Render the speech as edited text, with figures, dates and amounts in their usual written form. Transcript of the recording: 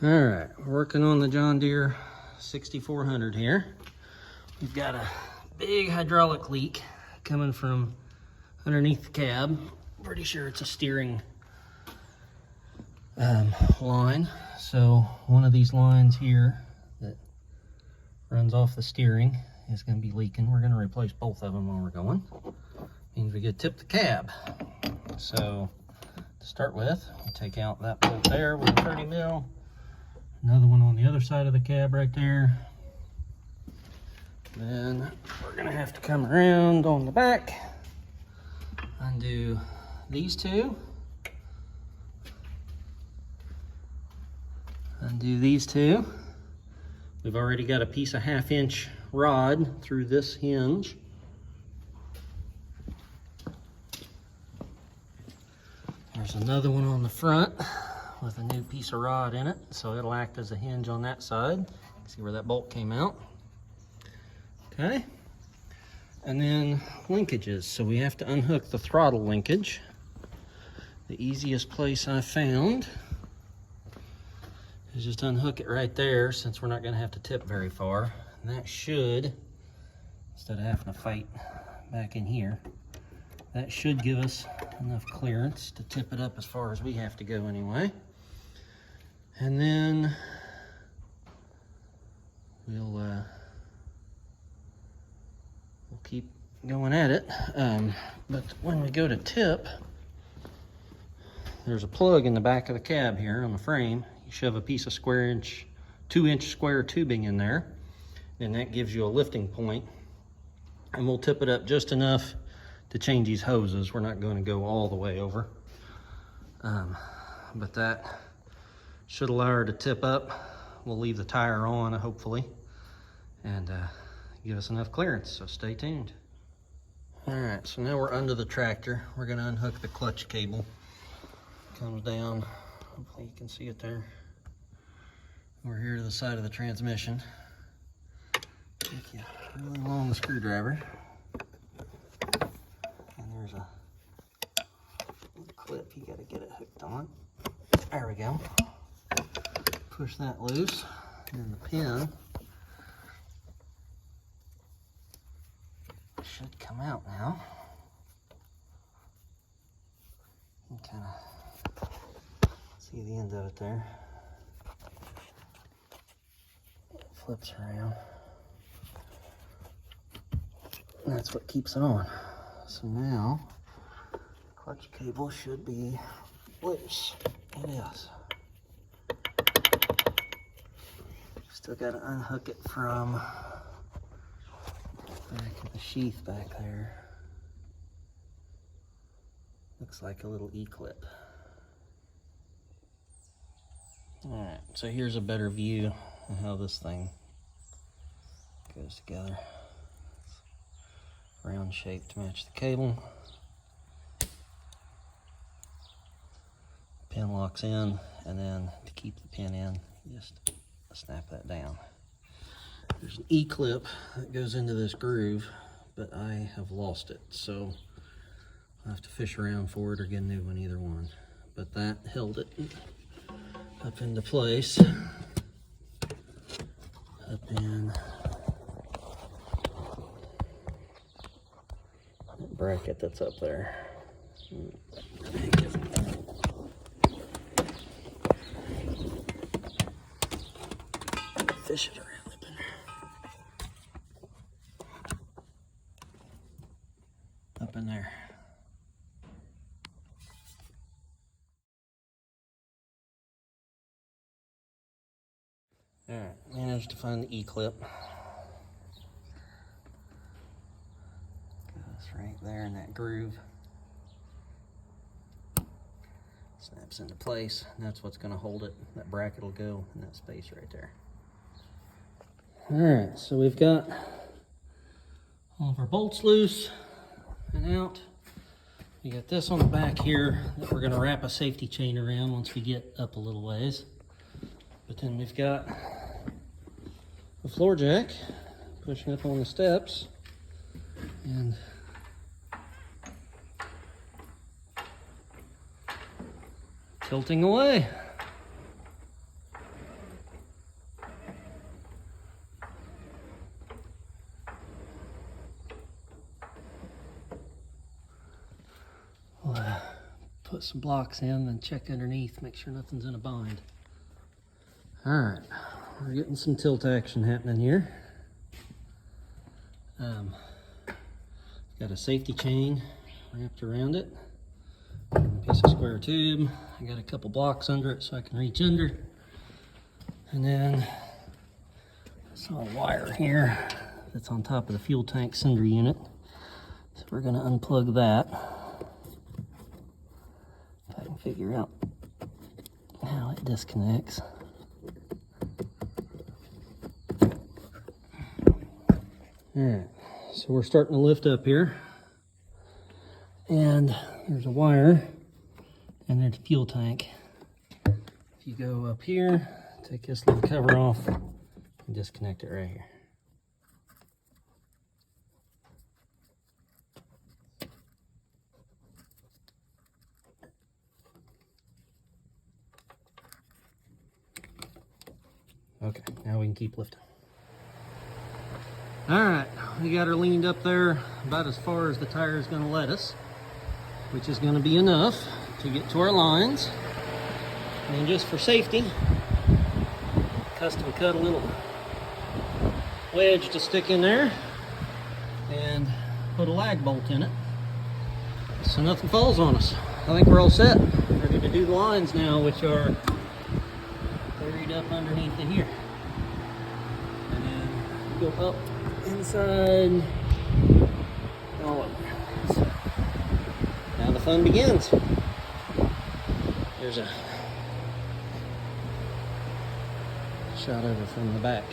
All right, we're working on the John Deere 6400 here. We've got a big hydraulic leak coming from underneath the cab. Pretty sure it's a steering line. So one of these lines here that runs off the steering is going to be leaking. We're going to replace both of them while we're going. Means we could tip the cab. So to start with, we'll take out that bolt there with a 30 mil. Another one on the other side of the cab right there. Then we're gonna have to come around on the back, undo these two, undo these two. We've already got a piece of 1/2 inch rod through this hinge. There's another one on the front with a new piece of rod in it, so it'll act as a hinge on that side. See where that bolt came out? Okay. And then linkages. So we have to unhook the throttle linkage. The easiest place I found is just unhook it right there, since we're not going to have to tip very far. And that should, instead of having to fight back in here, that should give us enough clearance to tip it up as far as we have to go anyway. And then we'll keep going at it. But when we go to tip, there's a plug in the back of the cab here on the frame. You shove a piece of 2-inch square tubing in there, and that gives you a lifting point. And we'll tip it up just enough to change these hoses. We're not going to go all the way over, but that should allow her to tip up. We'll leave the tire on, hopefully, and give us enough clearance, so stay tuned. All right, so now we're under the tractor. We're gonna unhook the clutch cable. Comes down, hopefully you can see it there. We're here to the side of the transmission. Take you really along the screwdriver. And there's a little clip you gotta get it hooked on. There we go. Push that loose, and the pin should come out now. You can kind of see the end of it there. It flips around. And that's what keeps it on. So now, the clutch cable should be loose. It is. Still got to unhook it from back of the sheath back there. Looks like a little E-clip. Alright, so here's a better view of how this thing goes together. It's round shape to match the cable. Pin locks in, and then to keep the pin in, you just snap that down. There's an E-clip that goes into this groove, but I have lost it, so I'll have to fish around for it or get a new one, either one. But that held it up into place. Up in that bracket that's up there. Fish it around up in there. Up in there. Alright, managed to find the E-clip. Goes right there in that groove. Snaps into place, and that's what's going to hold it. That bracket will go in that space right there. Alright, so we've got all of our bolts loose and out. We got this on the back here that we're going to wrap a safety chain around once we get up a little ways. But then we've got the floor jack pushing up on the steps and tilting away. put some blocks in and check underneath, make sure nothing's in a bind. All right, we're getting some tilt action happening here. Got a safety chain wrapped around it, and a piece of square tube. I got a couple blocks under it so I can reach under. And then I saw a wire here that's on top of the fuel tank cinder unit. So we're gonna unplug that. If I can figure out how it disconnects. All right, so we're starting to lift up here. And there's a wire, and there's the fuel tank. If you go up here, take this little cover off, and disconnect it right here. Okay, now we can keep lifting. All right, we got her leaned up there about as far as the tire is going to let us, which is going to be enough to get to our lines. And just for safety, custom cut a little wedge to stick in there and put a lag bolt in it so nothing falls on us. I think we're all set, ready to do the lines now, which are buried up underneath in here. And then go up inside all over. So now the fun begins. There's a shot over from the back.